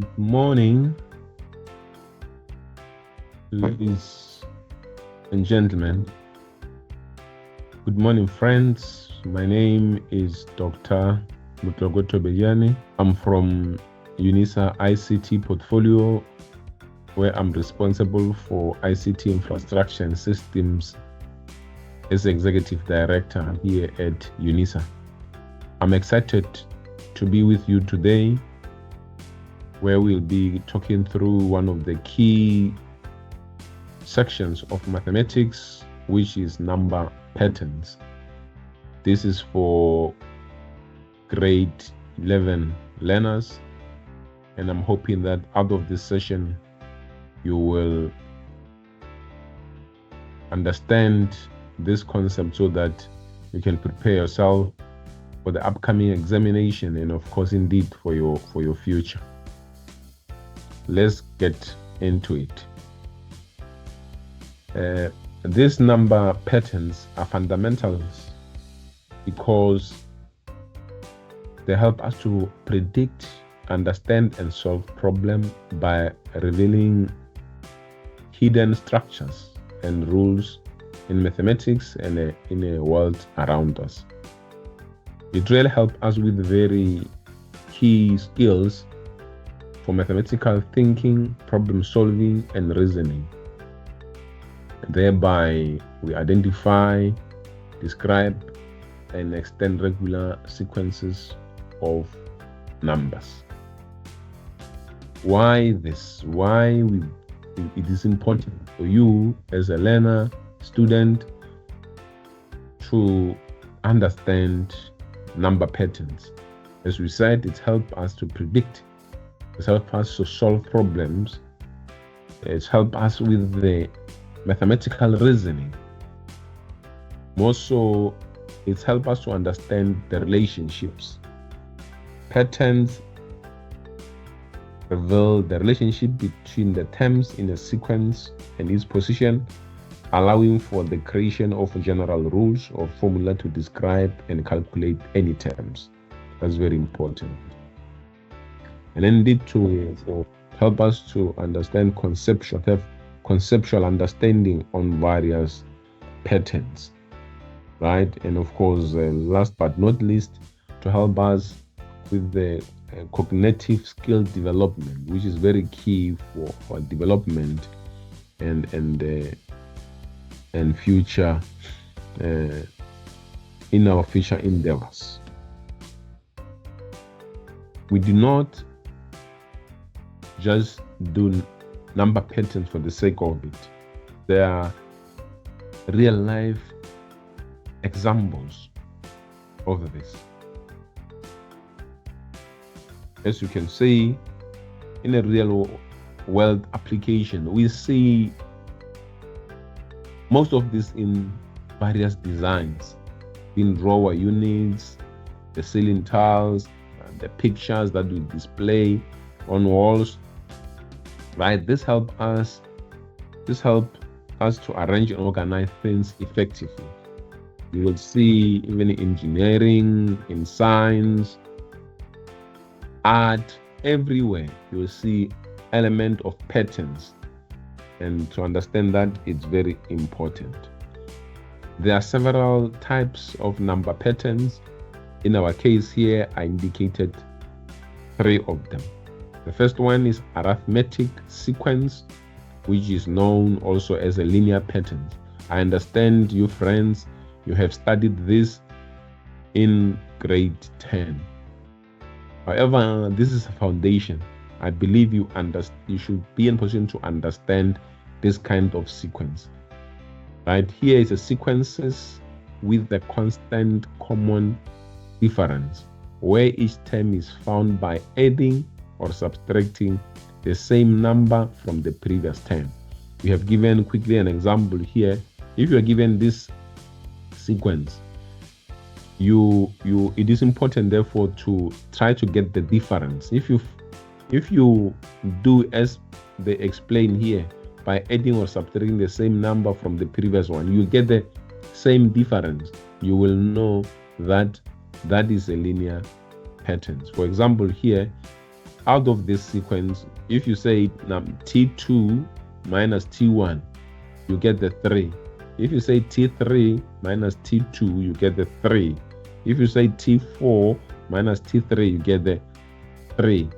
Good morning, ladies and gentlemen. Good morning, friends. My name is Dr Thobejane. I'm from UNISA ICT portfolio, where I'm responsible for ICT infrastructure and systems as Executive Director here at UNISA. I'm excited to be with you today, where we'll be talking through one of the key sections of mathematics, which is number patterns. This is for grade 11 learners, and I'm hoping that out of this session you will understand this concept so that you can prepare yourself for the upcoming examination and of course indeed for your future. Let's get into it. These number patterns are fundamentals because they help us to predict, understand, and solve problems by revealing hidden structures and rules in mathematics and in a world around us. It really helps us with very key skills for mathematical thinking, problem solving, and reasoning. Thereby, we identify, describe, and extend regular sequences of numbers. Why this? It is important for you as a learner, student, to understand number patterns. As we said, it helps us to predict, it helps us to solve problems, it helps us with the mathematical reasoning. More so, it helps us to understand the relationships. Patterns reveal the relationship between the terms in a sequence and its position, allowing for the creation of general rules or formula to describe and calculate any terms. That's very important. And indeed to help us to understand conceptual understanding on various patterns, right? And of course, last but not least, to help us with the cognitive skill development, which is very key for development and future in our future endeavors. We do not just do number patterns for the sake of it. There are real life examples of this. As you can see, in a real world application, we see most of this in various designs, in drawer units, the ceiling tiles, the pictures that we display on walls, right? This helps us to arrange and organize things effectively. You will see even in engineering, in science, art, everywhere you will see element of patterns, and to understand that, it's very important. There are several types of number patterns. In our case here, I indicated 3 of them. The first one is arithmetic sequence, which is known also as a linear pattern. I understand you friends, you have studied this in grade 10. However, this is a foundation. I believe you should be in position to understand this kind of sequence. Right here is a sequences with the constant common difference, where each term is found by adding or subtracting the same number from the previous term. We have given quickly an example here. If you are given this sequence, it is important therefore to try to get the difference. If you do as they explain here, by adding or subtracting the same number from the previous one, you get the same difference. You will know that is a linear pattern. For example, here out of this sequence, if you say T2 minus T1, you get the 3. If you say T3 minus T2, you get the 3. If you say T4 minus T3, you get the 3.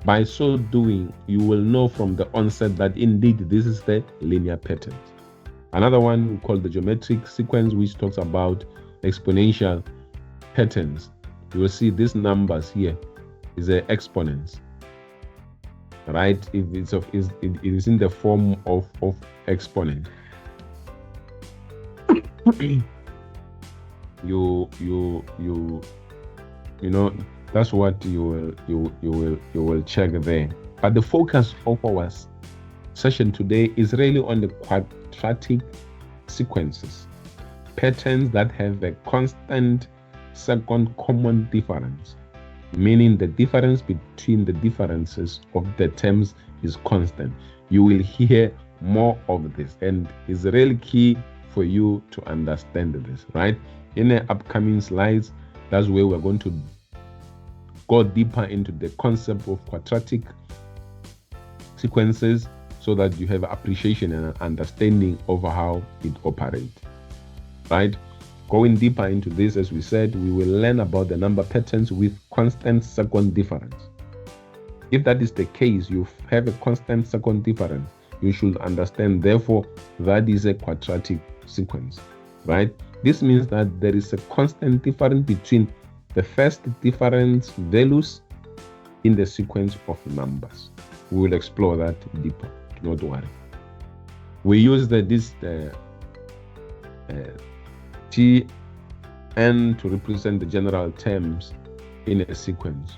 By so doing, you will know from the onset that indeed this is the linear pattern. Another one we call the geometric sequence, which talks about exponential patterns. You will see these numbers here is the exponents, right? If it's it is in the form of exponent. you know, that's what you will check there. But the focus of our session today is really on the quadratic sequences, patterns that have a constant second common difference, meaning the difference between the differences of the terms is constant. You will hear more of this, and it's really key for you to understand this, right? In the upcoming slides, that's where we're going to go deeper into the concept of quadratic sequences so that you have appreciation and understanding of how it operates, right? Going deeper into this, as we said, we will learn about the number patterns with constant second difference. If that is the case, you have a constant second difference, you should understand, therefore, that is a quadratic sequence, right? This means that there is a constant difference between the first difference values in the sequence of numbers. We will explore that deeper, do not worry. We use Tn to represent the general terms in a sequence,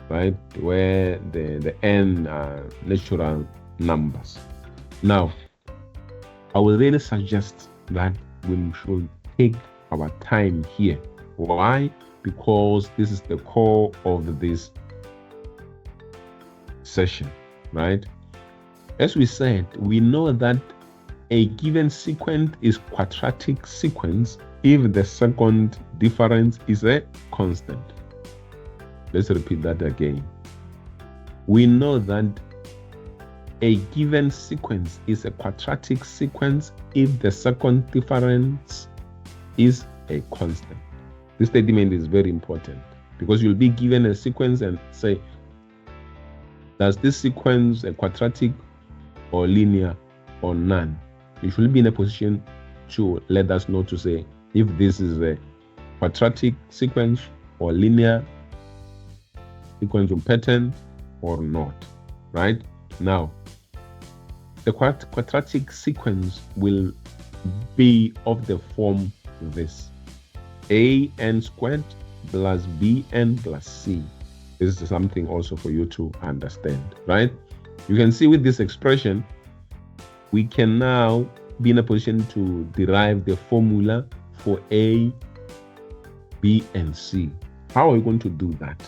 right? Where the n are natural numbers. Now, I will really suggest that we should take our time here. Why? Because this is the core of this session, right? As we said, we know that a given sequence is quadratic sequence if the second difference is a constant. Let's repeat that again. We know that a given sequence is a quadratic sequence if the second difference is a constant. This statement is very important because you'll be given a sequence and say, does this sequence a quadratic or linear or none? You should be in a position to let us know to say if this is a quadratic sequence or linear sequence or pattern or not, right? Now, the quadratic sequence will be of the form this: an squared plus bn plus c. This is something also for you to understand, right? You can see with this expression, we can now be in a position to derive the formula for A, B, and C. How are we going to do that?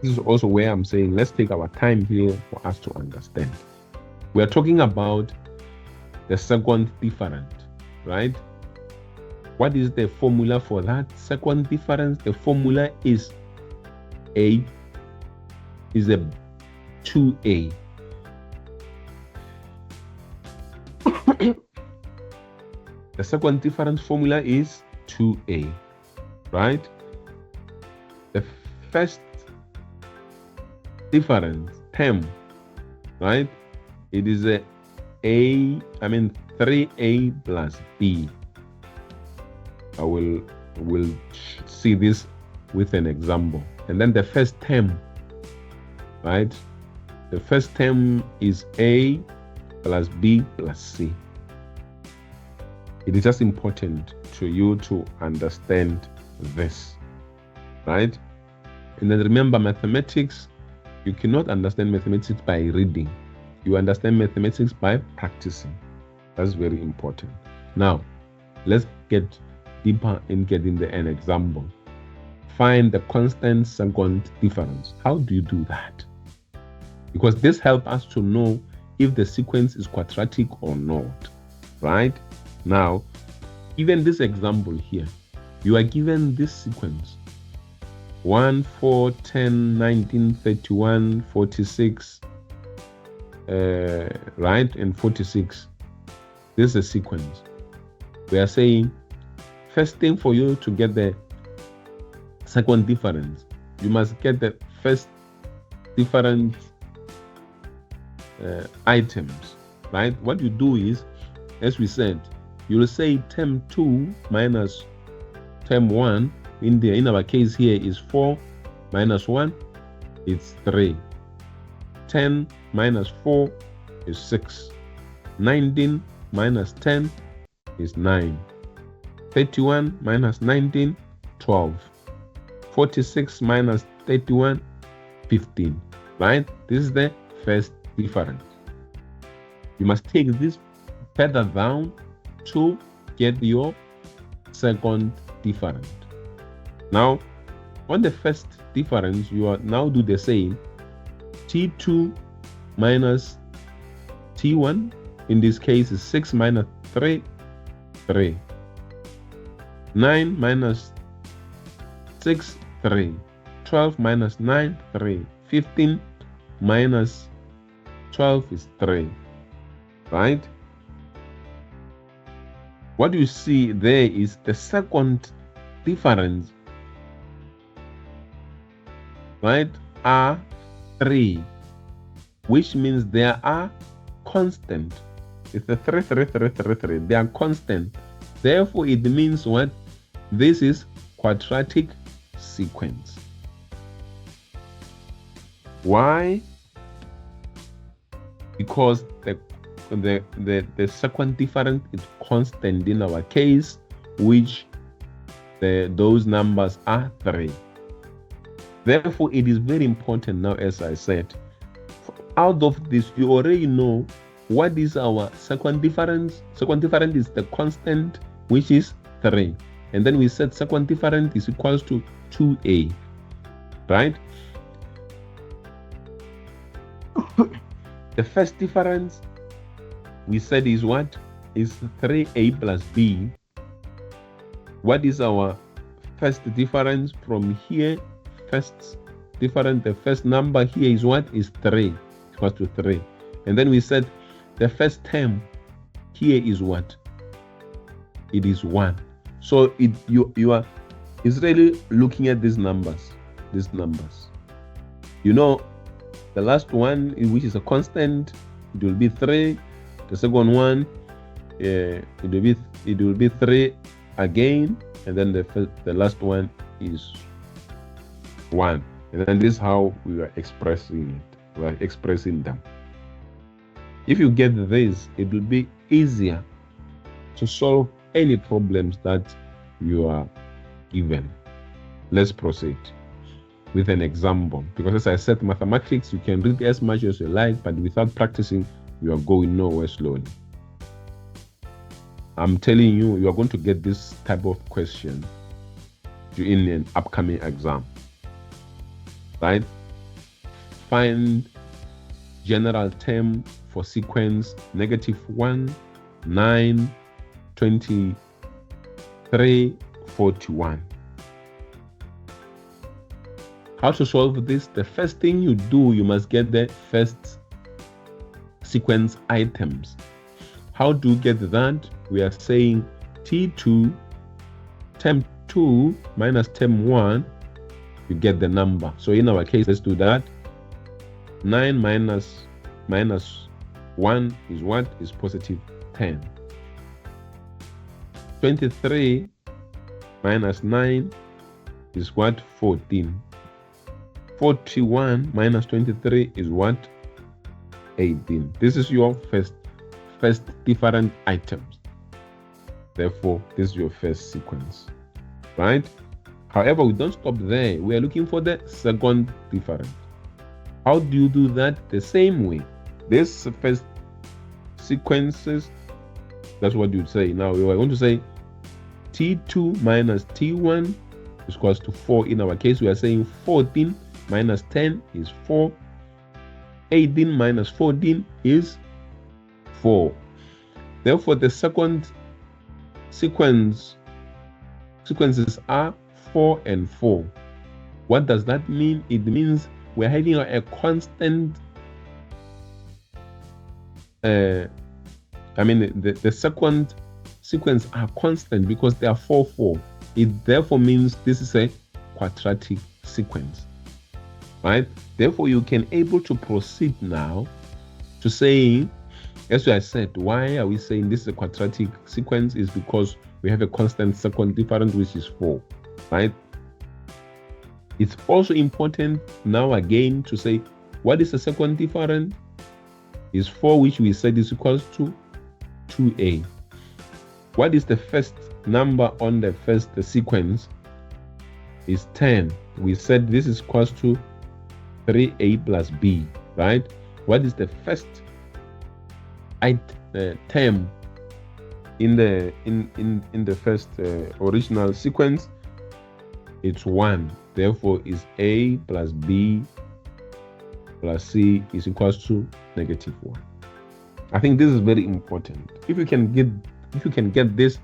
This is also where I'm saying, let's take our time here for us to understand. We are talking about the second difference, right? What is the formula for that second difference? The formula is A is a 2A. The second difference formula is 2A, right? The first difference term, right? It is 3A plus B. I will see this with an example. And then the first term, right? The first term is A plus B plus C. It is just important to you to understand this, right? And then remember, mathematics, you cannot understand mathematics by reading. You understand mathematics by practicing. That's very important. Now, let's get deeper in getting an example. Find the constant second difference. How do you do that? Because this helps us to know if the sequence is quadratic or not, right? Now, given this example here, you are given this sequence 1, 4, 10, 19, 31, 46, right, and 46. This is a sequence. We are saying, first thing for you to get the second difference, you must get the first different items, right? What you do is, as we said, you will say term 2 minus term 1. In our case here is 4 minus 1, it's 3. 10 minus 4 is 6. 19 minus 10 is 9. 31 minus 19, 12. 46 minus 31, 15. Right? This is the first difference. You must take this further down to get your second difference. Now, on the first difference, you are now do the same. T2 minus T1, in this case is 6 minus 3, 3. 9 minus 6, 3. 12 minus 9, 3. 15 minus 12 is 3. Right? What you see there is the second difference, right, are 3, which means there are constant. It's the 3, 3, 3, 3, 3. They are constant. Therefore, it means what? This is quadratic sequence. Why? Because the second difference is constant in our case, which those numbers are 3. Therefore, it is very important now, as I said, out of this, you already know what is our second difference. Second difference is the constant, which is 3. And then we said second difference is equals to 2a, right? The first difference we said is what? Is 3a plus b. What is our first difference from here? First difference, the first number here is what? Is 3, equals to 3. And then we said the first term here is what? It is 1. So you are really looking at these numbers. You know, the last one, which is a constant, it will be 3. The second one, it will be 3 again, and then the last one is 1. And then this is how we are expressing it. We are expressing them. If you get this, it will be easier to solve any problems that you are given. Let's proceed with an example, because as I said, mathematics, you can read as much as you like, but without practicing, you are going nowhere slowly. I'm telling you, you are going to get this type of question in an upcoming exam, right? Find general term for sequence -1, 9, 23, 41. How to solve this? The first thing you do, you must get the first sequence items. How do you get that? We are saying T2, term 2 minus term 1, you get the number. So in our case, let's do that. 9 minus 1 is what? Is positive 10. 23 minus 9 is what? 14. 41 minus 23 is what? 18. This is your first different items. Therefore, this is your first sequence, right? However, we don't stop there. We are looking for the second difference. How do you do that? The same way. This first sequences, that's what you say. Now we are going to say T2 minus T1 is equals to 4. In our case, we are saying 14 minus 10 is 4. 18 minus 14 is 4. Therefore, the second sequences are 4 and 4. What does that mean? It means we're having a constant, the second sequence are constant because they are 4, 4. It therefore means this is a quadratic sequence, right? Therefore, you can able to proceed now to saying, as I said, why are we saying this is a quadratic sequence? Is because we have a constant second difference, which is 4, right? It's also important now again to say, what is the second difference? Is 4, which we said is equals to 2a. What is the first number on the first sequence? Is 10. We said this is equals to 3a plus b, right? What is the first term in the first original sequence? It's 1. Therefore, is a plus b plus c is equals to -1. I think this is very important. If you can get this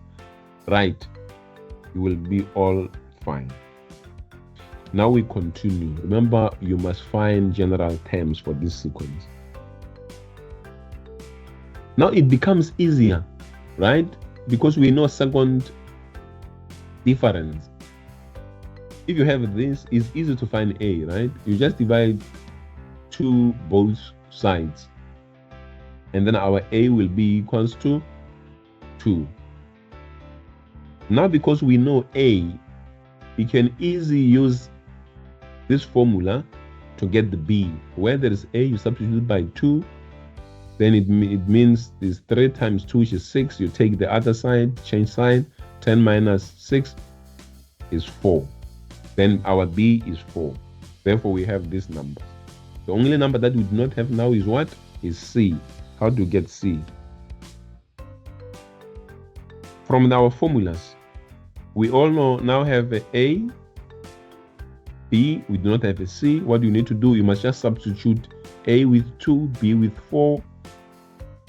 right, you will be all fine. Now we continue. Remember, you must find general terms for this sequence. Now it becomes easier, right? Because we know second difference. If you have this, it's easy to find a, right? You just divide 2 both sides, and then our a will be equals to 2. Now, because we know a, we can easily use this formula to get the b. Where there is a, you substitute by 2. Then it means this 3 times 2, which is 6. You take the other side, change sign. 10 minus 6 is 4. Then our b is 4. Therefore, we have this number. The only number that we do not have now is what? Is c. How do you get c? From our formulas, we all know now have a, b, we do not have a c. What you need to do, you must just substitute a with 2, b with 4,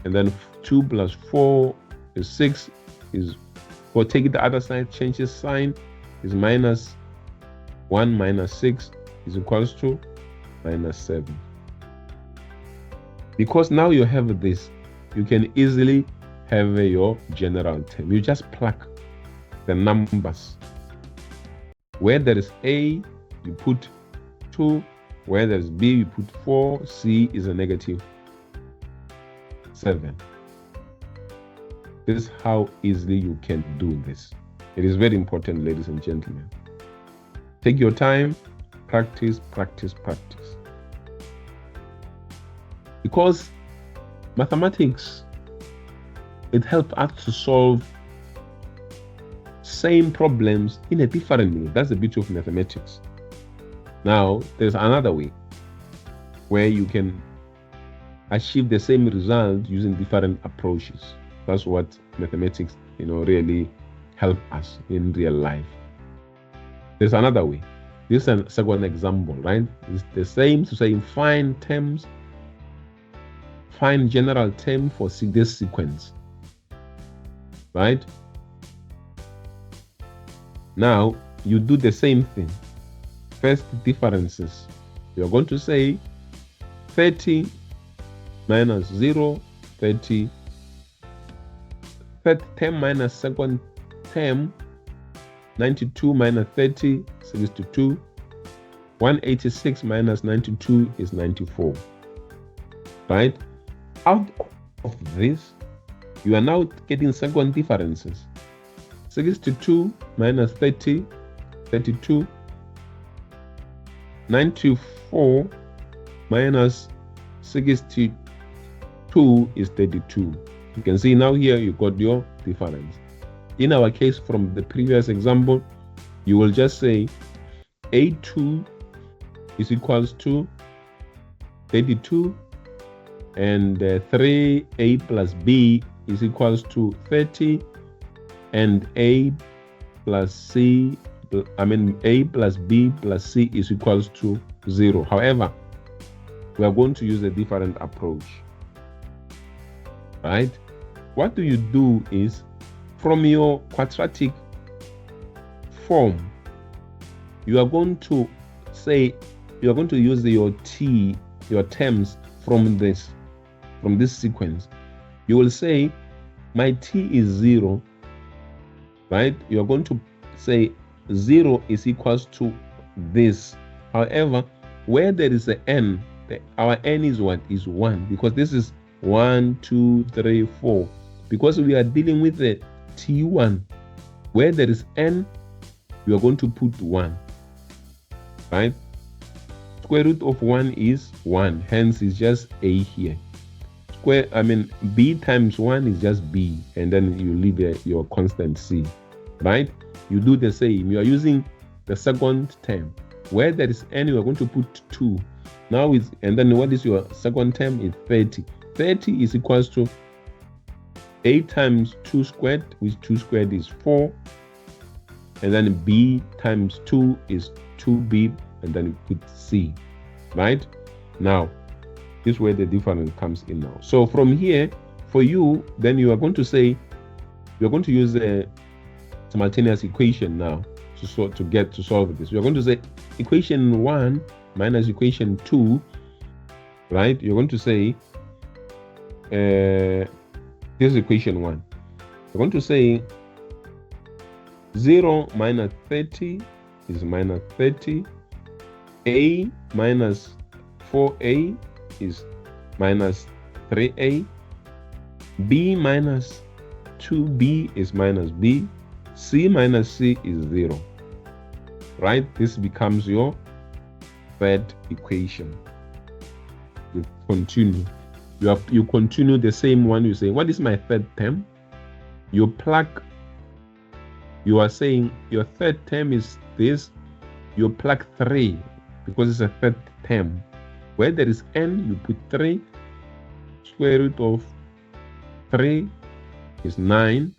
and then 2 plus 4 is 6, is 4. Take it the other side, change the sign, is minus 1 minus 6 is equals to -7. Because now you have this, you can easily have your general term. You just plug the numbers. Where there is a, you put 2. Where there is b, you put 4. c is a -7. This is how easily you can do this. It is very important, ladies and gentlemen. Take your time, practice, practice, practice. Because mathematics, it helps us to solve same problems in a different way. That's the beauty of mathematics. Now, there's another way where you can achieve the same result using different approaches. That's what mathematics, really help us in real life. There's another way. This is a second example, right? It's the same to say find terms, find general term for this sequence, right? Now you do the same thing. First differences. You're going to say 30 minus 0, 30. Third term minus second term, 92 minus 30, 62. 186 minus 92 is 94. Right? Out of this, you are now getting second differences. 62 minus 30, 32. 94 minus 62 is 32. You can see now here you got your difference. In our case from the previous example, you will just say A2 is equals to 32 and 3A plus B is equals to 30 and A plus B plus C is equals to 0. However, we are going to use a different approach, right? What do you do is, from your quadratic form, you are going to say you are going to use your terms from this sequence. You will say my t is 0, right? You are going to say 0 is equals to this. However, where there is an n, our n is what? Is 1, because this is 1, 2, 3, 4. Because we are dealing with the t1. Where there is n, you are going to put 1, right? Square root of 1 is 1, hence it's just a here. B times 1 is just b, and then you leave your constant c, right? You do the same. You are using the second term. Where there is n, you are going to put 2. Now and then what is your second term? Is 30. 30 is equals to 8 times 2 squared, which 2 squared is 4. And then b times 2 is 2b, and then you put c, right? Now, this is where the difference comes in now. So from here, for you, then you are going to say, you're going to use the simultaneous equation now to solve this. You're going to say equation 1 minus equation 2, right? You're going to say, this is equation 1. You're going to say 0 minus 30 is minus 30. A minus 4a is minus 3a. B minus 2b is minus b. C minus c is 0. Right? This becomes your third equation. You continue. You continue the same one. You say, what is my third term? You plug. You are saying your third term is this. You plug 3 because it's a third term. Where there is n, you put 3. Square root of 3 is 9.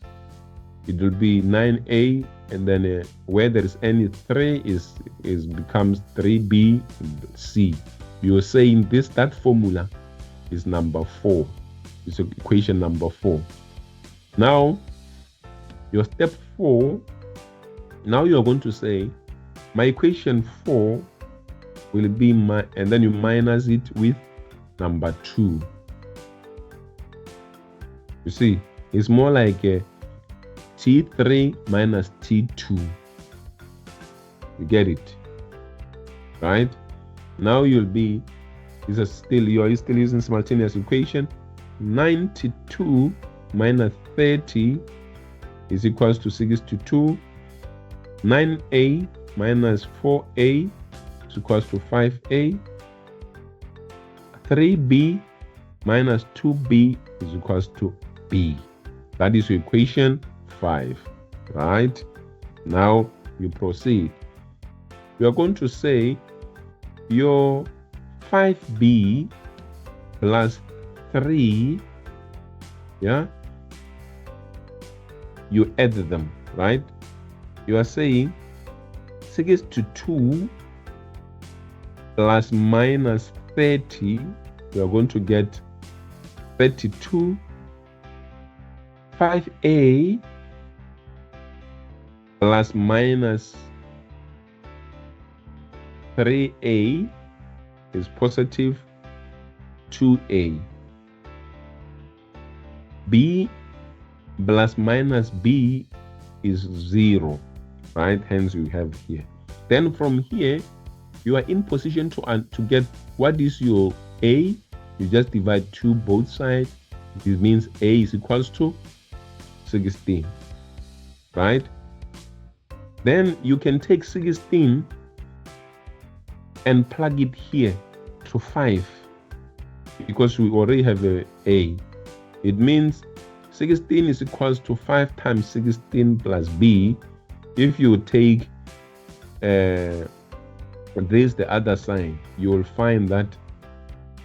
It will be 9a, and then where there is n, 3 becomes 3b c. You are saying that formula is number 4. It's equation number 4. Now, your step 4. Now you are going to say my equation 4 will be and then you minus it with number 2. You see, it's more like a T3 minus T2. You get it? Right? Now you're still using simultaneous equation. 92 minus 30 is equals to 62. 9a minus 4a is equals to 5a. 3b minus 2b is equals to b. That is your equation 5. Right? Now you proceed. You are going to say your 5b plus 3, yeah, you add them, right? You are saying 62 plus minus 30, you are going to get 32. 5a plus minus 3a is positive 2a. B plus minus b is 0, right? Hence we have here. Then from here, you are in position to get what is your a. You just divide 2 both sides. This means a is equals to 16, right? Then you can take 16 and plug it here to 5 because we already have a. It means 16 is equals to 5 times 16 plus b. If you take this, the other sign, you will find that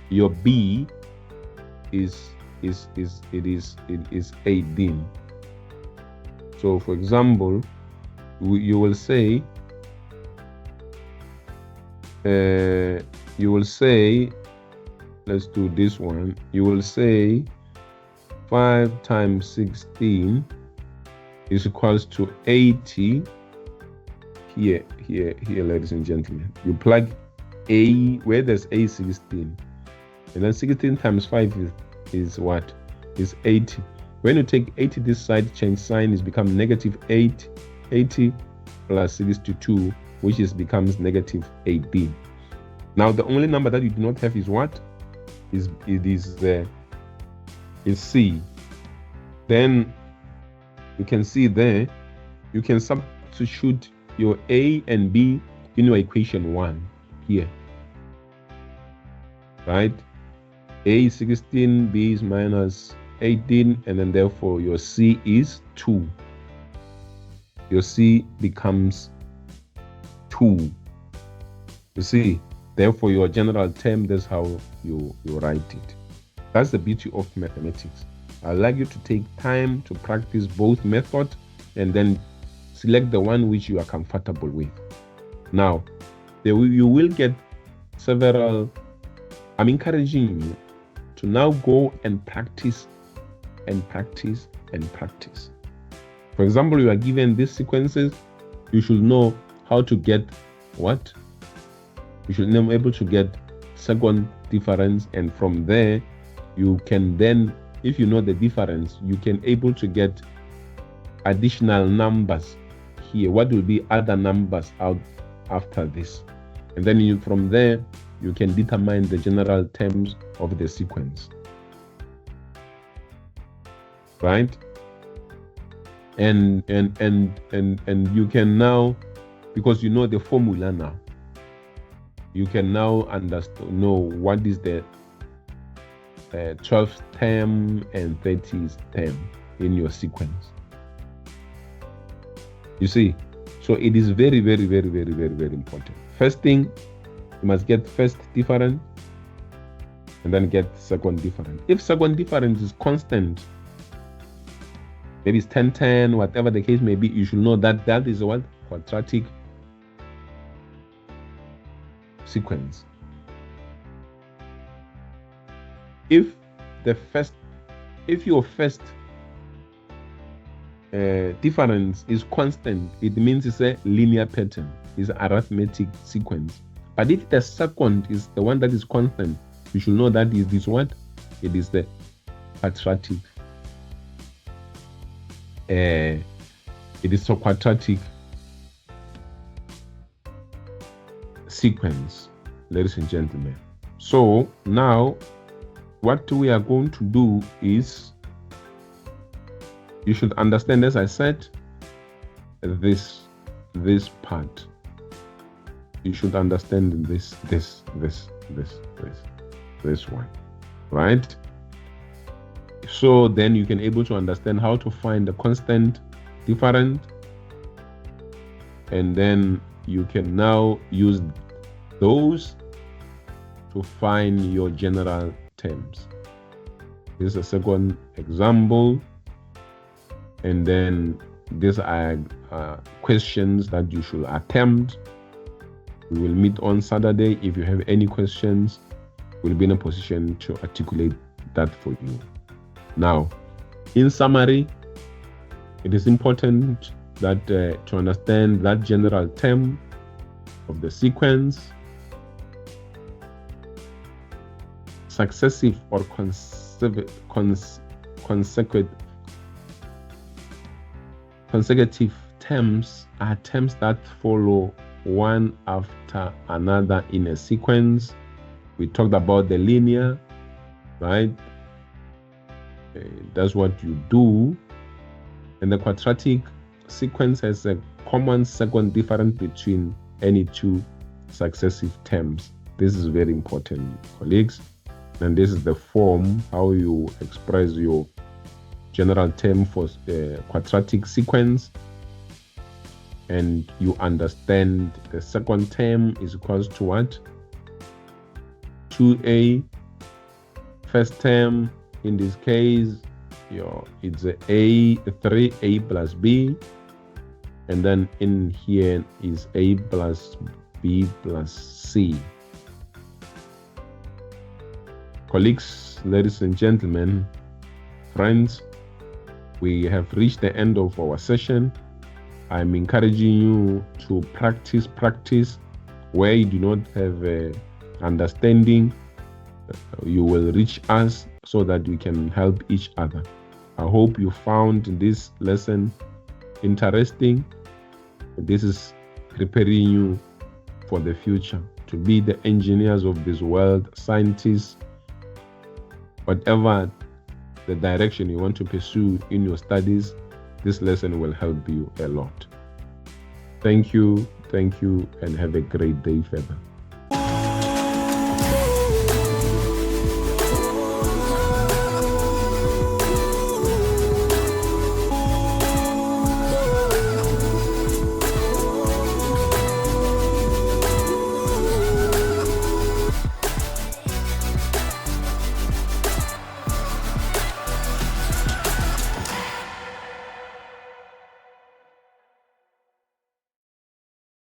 your b is 18. So for example, you will say let's do this one. You will say 5 times 16 is equals to 80. here, ladies and gentlemen. You plug A where there's A16. And then 16 times 5 is what? Is 80. When you take 80 this side, change sign, is become negative 8. 80 plus 62, which becomes negative 18. Now the only number that you do not have is what? Is C. Then you can see there, you can substitute your A and B in your equation 1 here. Right? A is 16, B is minus 18, and then therefore your C is 2. Your C becomes 2. You see, therefore your general term, that's how you write it. That's the beauty of mathematics. I'd like you to take time to practice both methods and then select the one which you are comfortable with. Now, you will get several. I'm encouraging you to now go and practice and practice and practice. For example, you are given these sequences, you should know how to get what? You should be able to get second difference, and from there you can then, if you know the difference, you can able to get additional numbers here. What will be other numbers out after this? And then from there you can determine the general terms of the sequence. Right? And you can now, because you know the formula now, you can now know what is the 12th term and 30th term in your sequence. You see, so it is very, very, very, very, very, very important. First thing, you must get first difference and then get second difference. If second difference is constant, maybe it's 10, 10, whatever the case may be, you should know that that is what? Quadratic sequence. If your first difference is constant, it means it's a linear pattern, it's an arithmetic sequence. But if the second is the one that is constant, you should know that is this what? It is the quadratic. It is a quadratic sequence, ladies and gentlemen. So now what we are going to do is, you should understand, as I said, this part. You should understand this one, right? So then you can able to understand how to find the constant difference, and then you can now use those to find your general terms. This is a second example, and then these are questions that you should attempt. We will meet on Saturday. If you have any questions, we'll be in a position to articulate that for you. Now, in summary, it is important that to understand that general term of the sequence, successive or consecutive terms are terms that follow one after another in a sequence. We talked about the linear, right? That's what you do. And the quadratic sequence has a common second difference between any two successive terms. This is very important, colleagues. And this is the form how you express your general term for quadratic sequence. And you understand the second term is equals to what? 2a. First term, in this case, it's a 3a plus b, and then in here is a plus b plus c. Colleagues, ladies and gentlemen, friends, we have reached the end of our session. I'm encouraging you to practice. Where you do not have understanding, you will reach us so that we can help each other. I hope you found this lesson interesting. This is preparing you for the future to be the engineers of this world, scientists, whatever the direction you want to pursue in your studies. This lesson will help you a lot. Thank you, and have a great day further.